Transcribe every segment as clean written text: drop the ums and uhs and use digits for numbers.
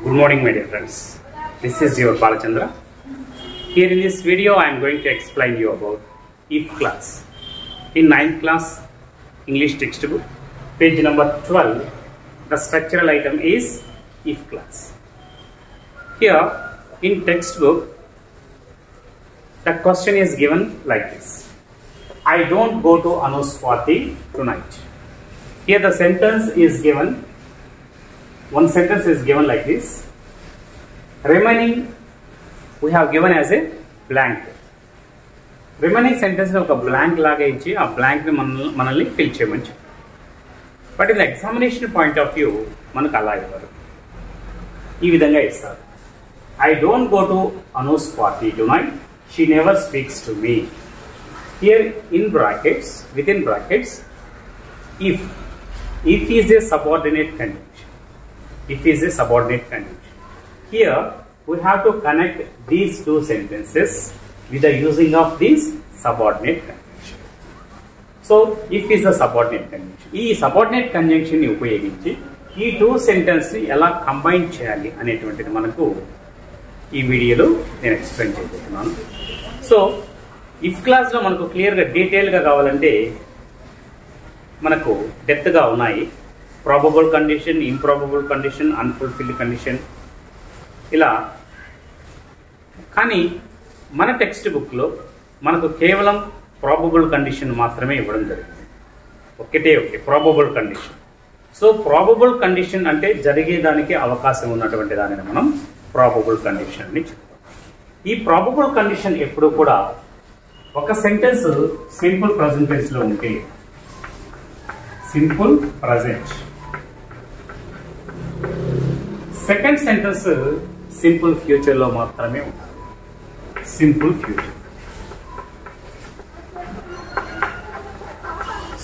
Good morning, my dear friends. This is your Balachandra. Here in this video, I am going to explain you about if class. In 9th class English textbook, page number 12, the structural item is if class. Here in textbook, the question is given like this: I don't go to Anu's party tonight. Here the sentence is given. One sentence is given like this. Remaining we have given as a blank. Remaining sentence ఒక blank లాగా ఇచ్చి ఆ blank ని మనల్ని fill చేయమని చెప్పారు. But in examination point of view మనకు అలా ఇవ్వరు. ఈ విధంగా ఇస్తారు. I don't go to Anu's party tonight. She never speaks to me. Here in brackets, within brackets, if is a subordinate conjunction. If is a subordinate conjunction. Here we have to connect these two sentences with the using of this subordinate conjunction. So if is a subordinate conjunction. ఈ subordinate conjunction ని ఉపయోగించి ఈ two sentences ని ఎలా combine చేయాలి అనేటువంటిది మనకు ఈ వీడియోలో నేను ఎక్స్ప్లెయిన్ చేయబోతున్నాను. సో ఇఫ్ క్లాస్ లో మనకు క్లియర్ గా డీటెయిల్ గా కావాలంటే మనకు డెప్త్ గా ఉన్నాయి. Probable condition, improbable condition, unfulfilled condition ఇలా. కానీ మన టెక్స్ట్ బుక్లో మనకు కేవలం ప్రాబబుల్ కండిషన్ మాత్రమే ఇవ్వడం జరిగింది. ఒకటే probable condition. So probable condition అంటే జరిగేదానికి అవకాశం ఉన్నటువంటి దానిని మనం ప్రాబబుల్ కండిషన్ అని చెప్తాం. ఈ ప్రాబబుల్ కండిషన్ ఎప్పుడు కూడా ఒక సెంటెన్స్ సింపుల్ ప్రజెంట్ టెన్స్ లో ఉంటే simple present, second sentence simple future లో మాత్రమే ఉంటుంది. Simple future.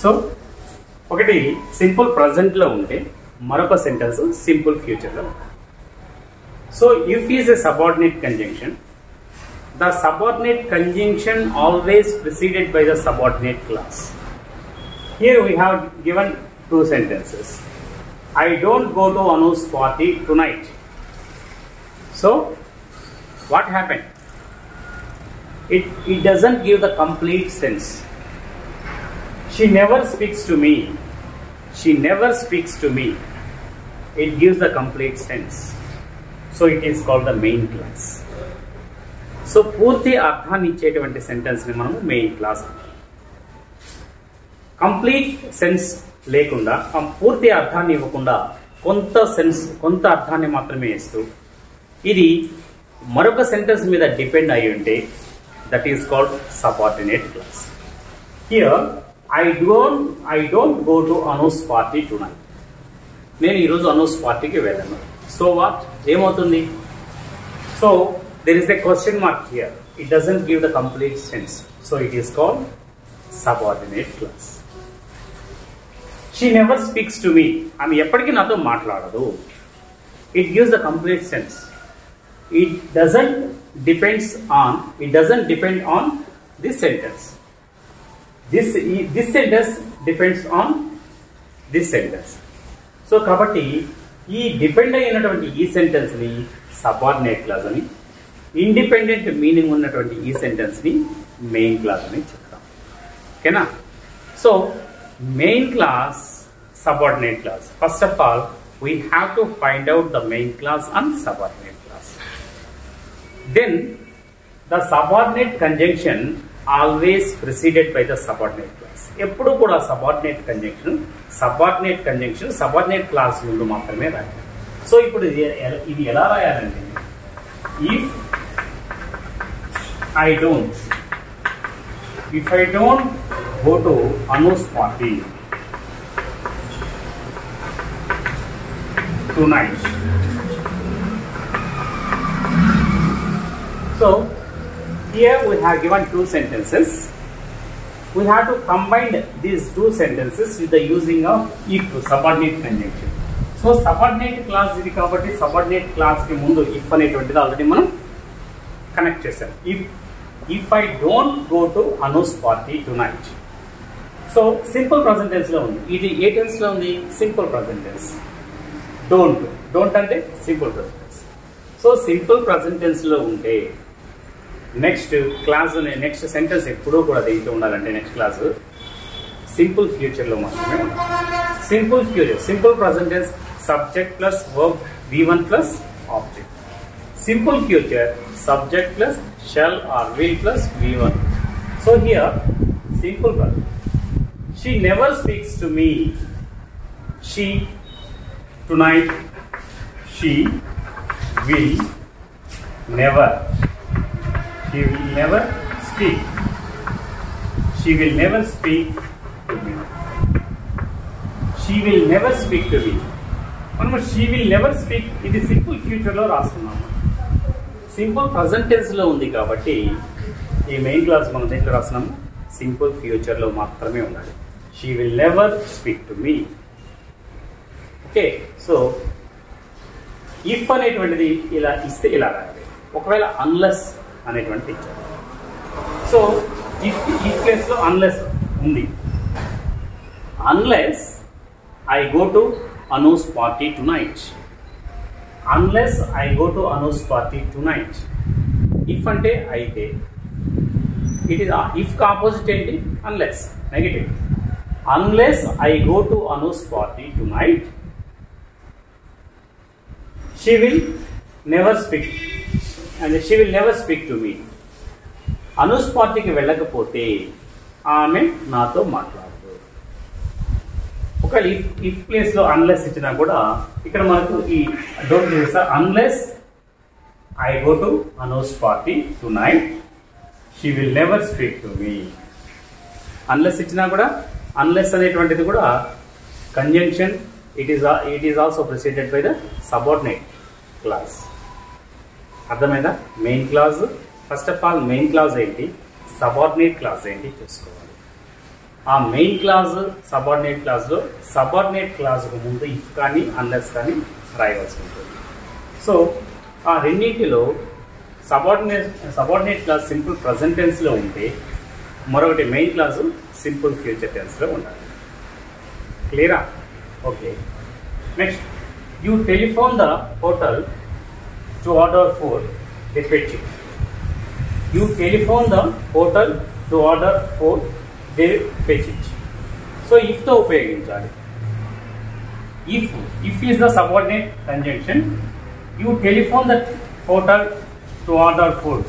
సో ఒకటి సింపుల్ ప్రజెంట్ లో ఉంటే మరొక సెంటెన్స్ సింపుల్ ఫ్యూచర్ లో ఉంటుంది. So if is a subordinate conjunction, the subordinate conjunction always preceded by the subordinate clause. Here we have given two sentences. I don't go to Anu's party tonight. So what happened? It doesn't give the complete sense. She never speaks to me. She never speaks to me. It gives the complete sense. So it is called the main clause. So పూర్తి అర్థాన్ని ఇచ్చేటువంటి sentence ని మనము main class అంటాం. Complete sense లేకుండా, పూర్తి అర్థాన్ని ఇవ్వకుండా కొంత అర్థాన్ని మాత్రమే ఇస్తూ ఇది మరొక సెంటెన్స్ మీద డిపెండ్ అయి ఉంటే that is called subordinate clause. Here I don't go to Anu's party tonight. నేను ఈరోజు అనూస్ పార్టీకి వెళ్ళను. సో వాట్ ఏమవుతుంది? So there is a question mark here. It doesn't give the complete sense. So it is called subordinate clause. She never speaks to me. ఆమె ఎప్పటికీ నాతో మాట్లాడదు. It gives the complete sense. It doesn't depend on this sentence. This sentence depends on this sentence. So కాబట్టి ఈ depend అయినటువంటి ఈ sentence ని subordinate clause అని, ఇండిపెండెంట్ మీనింగ్ ఉన్నటువంటి ఈ సెంటెన్స్ ని మెయిన్ క్లాస్ అని చెప్తాం. ఓకేనా? So main clause, subordinate clause. First of all we have to find out the main clause and subordinate clause. Then the subordinate conjunction always preceded by the subordinate clause. ఎప్పుడు కూడా subordinate conjunction subordinate class ముందు మాత్రమే రాయాలి. So ఇప్పుడు ఇది ఎలా రాయాలంటే, if I don't go to Anu's party tonight. So here we have given two sentences. We have to combine these two sentences with the using of if, subordinate conjunction. So subordinate class ఇది కాబట్టి subordinate class కి ముందు if అనేటువంటిది already మనం connect చేసాం. If I don't go to Anu's party tonight. So simple present tense లో ఉంది. ఇది ఏ టెన్స్ లో ఉంది? Simple present tense. డోంట్ అంటే simple present tense. So simple present tense లో ఉంటే నెక్స్ట్ క్లాస్ నెక్స్ట్ సెంటెన్స్ ఎప్పుడూ కూడా దేంట్లో ఉండాలంటే నెక్స్ట్ క్లాస్ సింపుల్ ఫ్యూచర్ లో మాత్రమే ఉండాలి. Simple future, simple present tense subject plus verb V1 plus object. Simple future subject plus shall or will plus V1. So here simple verb. She never speaks to me. She tonight. She will never. She will never speak. She will never speak to me. She will never speak to me. మనము she will never speak ఇది simple future లో రాస్తున్నాము. Simple present tense లో ఉంది కాబట్టి ఈ main class మనం దేంట్లో రాస్తున్నాము, సింపుల్ ఫ్యూచర్ లో మాత్రమే ఉండాలి. She will never speak to me. Okay, so if అనేటువంటిది ఇలా ఇస్తే ఇలా రాయాలి. ఒకవేళ అన్లెస్ అనేటువంటిది ఇచ్చారు. సో ఈ ప్లేస్ లో అన్లెస్ ఉంది. Unless I go to Anu's party tonight. Unless I go to Anu's party tonight. If అంటే అయితే, ఇట్ ఈస్ ఇఫ్ ఆపోజిట్ ఏంటి, unless, negative. Unless I go to Anu's party tonight she will never speak and she will never speak to me. Anu's పార్టీకి వెళ్ళకపోతే ఆమె నాతో మాట్లాడదు. ఒకవేళ if place లో అన్లెస్ ఇచ్చినా కూడా ఇక్కడ మనకు ఈ డోంట్ చేస్తా. Unless I go to Anu's party tonight she will never speak to me. Unless ఇచ్చినా కూడా అన్లెస్ అనేటువంటిది కూడా conjunction. It is also preceded by the subordinate clause. అర్థమైందా? Main clause, first of all main clause ఏంటి, subordinate clause ఏంటి చూసుకోవాలి. ఆ main clause subordinate క్లాజ్లో సబార్డినేట్ క్లాజ్కు ముందు ఇఫ్ కానీ అన్లెస్ రాయవలసి ఉంటుంది. సో ఆ రెండింటిలో సబార్డినేట్ క్లాజ్ సింపుల్ ప్రజెంట్ టెన్స్లో ఉంటే మరొకటి మెయిన్ క్లాసు సింపుల్ ఫ్యూచర్ టెన్స్లో ఉండాలి. క్లియరా? Okay. Next, you telephone the hotel to order food, they fetch it. You telephone the hotel to order food, they fetch it. So ఇఫ్తో ఉపయోగించాలి. If is the subordinate conjunction. You telephone the hotel to order food,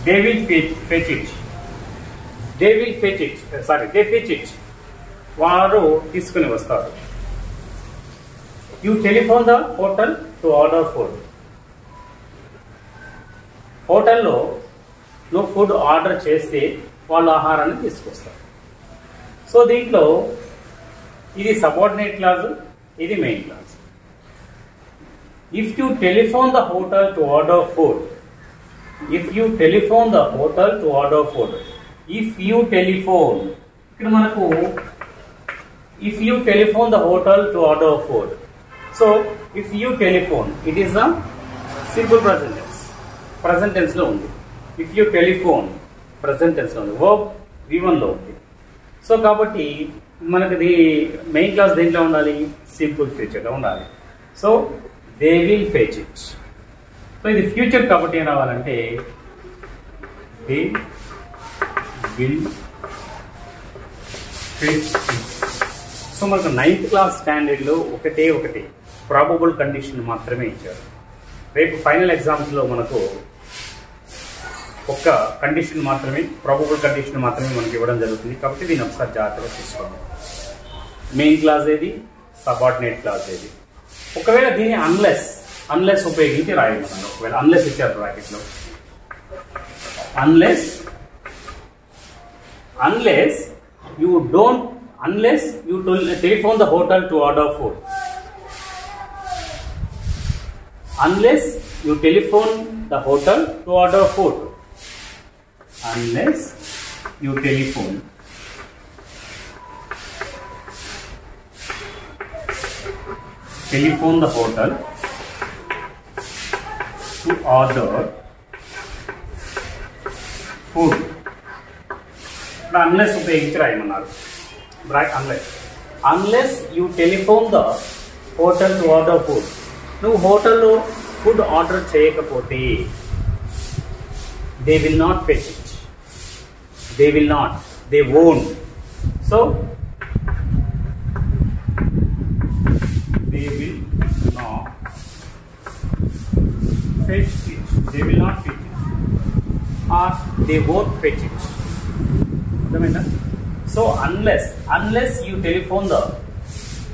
they will fetch it. They will fetch it. Sorry, they fetch it. వారు తీసుకుని వస్తారు. You telephone the hotel to order food. హోటల్లో నువ్వు food order చేస్తే వాళ్ళు ఆహారాన్ని తీసుకొస్తారు. So దీంట్లో ఇది సబార్డినేట్ క్లాజ్, ఇది main clause. If you telephone the hotel to order food, if you telephone the hotel to order food, if you telephone, ఇక్కడ మనకు if you telephone the hotel to order food. So if you telephone, it is a simple present tense. Present tense లో ఉంది. If you telephone, present tense లో ఉంది. verb V1 లో ఉంది. So కాబట్టి మనకి మెయిన్ క్లాస్ దేంట్లో ఉండాలి, సింపుల్ ఫ్యూచర్ లో ఉండాలి. So they will fetch it. So ఇది ఫ్యూచర్ కాబట్టి ఏం రావాలంటే they will fetch it. So మనకు 9th క్లాస్ స్టాండర్డ్లో ఒకటే ప్రాబబుల్ కండిషన్ మాత్రమే ఇచ్చారు. రేపు ఫైనల్ ఎగ్జామ్స్లో మనకు ఒక్క కండిషన్ మాత్రమే, ప్రాబబుల్ కండిషన్ మాత్రమే మనకి ఇవ్వడం జరుగుతుంది. కాబట్టి దీన్ని ఒకసారి జాగ్రత్తగా చూసుకోండి. మెయిన్ క్లాస్ ఏది, సబార్డినేట్ క్లాస్ ఏది. ఒకవేళ దీన్ని అన్లెస్ ఉపయోగించి రాయమన్నారు. ఒకవేళ అన్లెస్ ఇచ్చారు బ్రాకెట్లో, unless you telephone the hotel to order food. Unless you telephone the hotel to order food. Unless you telephone the hotel to order food. Unless ఉపయోగించి రాయమన్నారు. unless you telephone the hotel to order food. నువ్వు హోటల్లో food order చేయకపోతే they will not fetch it. They will not, they won't. So they will not fetch it. They will not fetch it, or they won't fetch it. So unless you telephone the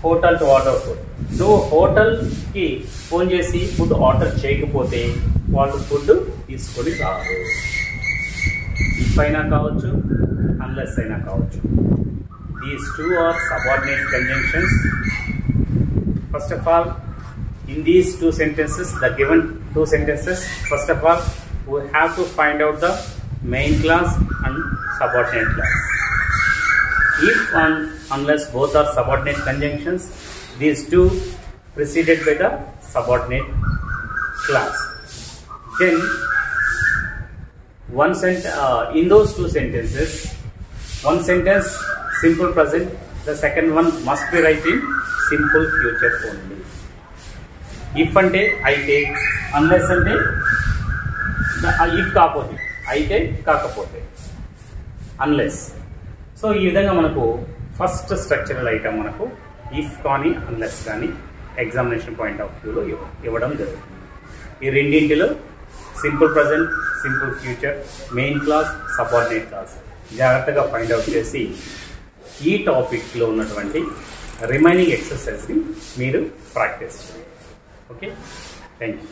hotel to order food. నువ్వు హోటల్కి phone చేసి food order చేయకపోతే వాళ్ళు food తీసుకొని రారు. If అయినా కావచ్చు, unless అయినా కావచ్చు. These two are subordinate conjunctions. First of all, in these two sentences, the given two sentences, first of all, we have to find out the main clause and subordinate clause. If and unless both are subordinate conjunctions, these two preceded by the subordinate clause. Then, in those two sentences, one sentence simple present, the second one must be written in simple future only. If ante aite, unless ante if kaapothe, aite kaakapote, unless. So ee vidhanga manaku first structural item manaku if kaani unless kaani examination point of view lo ivadam jarugutundi. Ee rendintilo simple present, simple future, main clause, subordinate clause జాగ్రత్తగా find out చేసి ఈ టాపిక్లో ఉన్నటువంటి remaining ఎక్సర్సైజ్ని మీరు practice చేయండి. Okay, thank you.